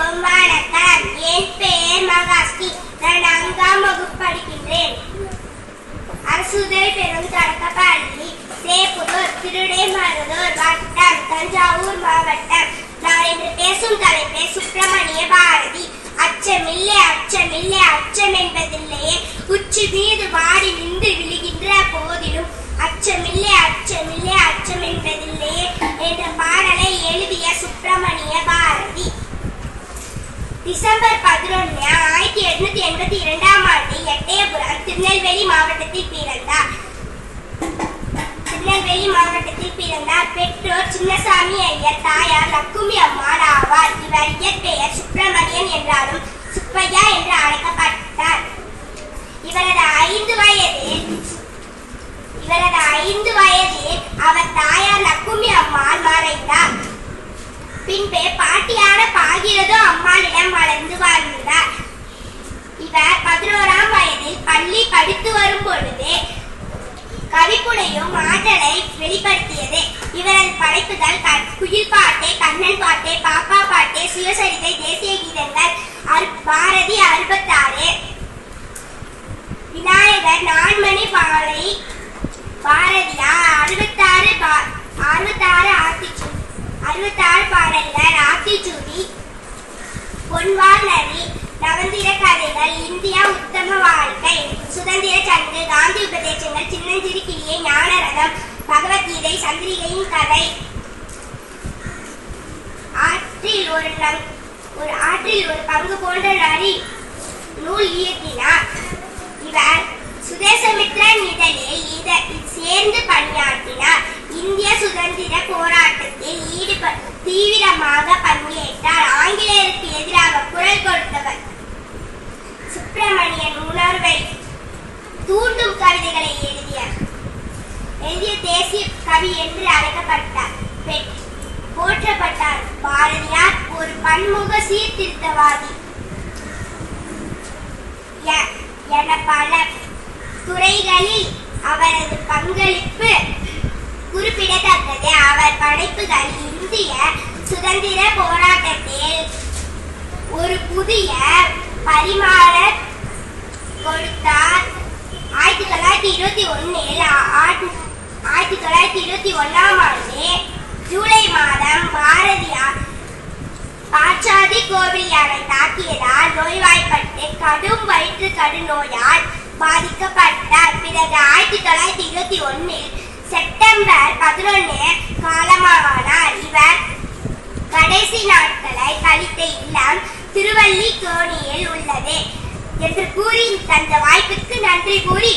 வணக்கம். என் பெயர் மகாஸ்ரீ. நான் 4ஆம் வகுப்பு படிக்கின்றேன். அரசுதவி பெறும் தொடக்கப்பள்ளி சேப்புதூர், திருடேமருதூர் வட்டம், தஞ்சாவூர் மாவட்டம். நான் இன்று பேசும் தலைப்பே சுப்பிரமணிய பாரதி. அச்சமில்லை அச்சமில்லை அச்சம் என்பதில்லையே, உச்சி மீது வாடி நின்று விழுகின்ற போதிலும் அச்சமில்லை அச்சமில்லை அச்சம் என்பதில்லையே என்ற பாடலை எழுதிய சுப்பிரமணிய பாரதி டிசம்பர் 11, 1882ஆம் ஆண்டு எட்டயபுரம், திருநெல்வேலி மாவட்டத்தில் பிறந்தார். பெற்றோர் சின்னசாமி ஐயர், தாயார் லக்குமி அம்மாள் ஆவார். இவர் இயற்பெயர் சுப்பிரமணியன் என்றாலும் சுப்பையா என்று அழைக்கப்பட்டார். இவரது 5 வயதில் அவர் தாயார் லக்குமி அம்மாள் மறைந்தார். பின்பு பாட்டியான பாகிரதோ அம்மாளிடம் வளர்ந்து வாழ்ந்தார். இவர் 11ஆம் வயதில் பள்ளி படித்து வரும் பொழுது கவிப்புனையும் ஆற்றலை வெளிப்படுத்தியது. இவரது படைப்புகள் குயில் பாட்டு, கண்ணன் பாட்டு, பாப்பா பாட்டு, சுயசரிதை, தேசிய கீதங்கள், பாரதி 66, விநாயகர், நான்மணி பாலை, பாரதியார் 66 பாடல்கள், ஆத்திச்சூடி, பொன்வார் நதி, நவந்திர கதைகள், இந்தியா உத்தம வாழ்க்கை, சுதந்திர சங்கு, காந்தி உபதேசங்கள், சின்னஞ்சிறு கிளியை, ஞானரதம், பகவத்கீதை, சந்திரிகையின் கதை, ஆற்றில் ஒரு பங்கு போன்ற நரி நூல் இயக்கினார். இவர் சுதேசமித்ரன் இதழில் சேர்ந்து பணியாற்றினார். இந்திய சுதந்திர போராட்டத்தில் தீவிரமாக பங்கேற்றார். ஆங்கிலேயருக்கு எதிராக குரல் கொடுத்தவர். சுப்பிரமணியன் உணர்வை தூண்டும் கவிதைகளை எழுதிய தேசிய கவி என்று அழைக்கப்பட்டார், போற்றப்பட்டார். பாரதியார் ஒரு பன்முக சீர்திருத்தவாதி என பல துறைகளில் அவரது பங்களிப்பு குறிப்பிடத்தக்கது. அவர் படைப்புகள் இந்திய சுதந்திர போராட்டத்தில் ஒரு புதிய பரிமாணம் கொடுத்தார். 1921ஆம் ஆண்டு ஜூலை மாதம் பாரதியார் பாட்சாதி கோவில் யானை தாக்கியதால் நோய்வாய்ப்பட்டு கடும் வயிற்று கடுநோயால் பாதிக்கப்பட்டார். பிறகு 1921 செப்டம்பர் 11 காலமானார். இவர் கடைசி நாட்களை கழித்த இல்லம் திருவல்லிக்கேணியில் உள்ளது என்று கூறி தந்த வாய்ப்புக்கு நன்றி கூறி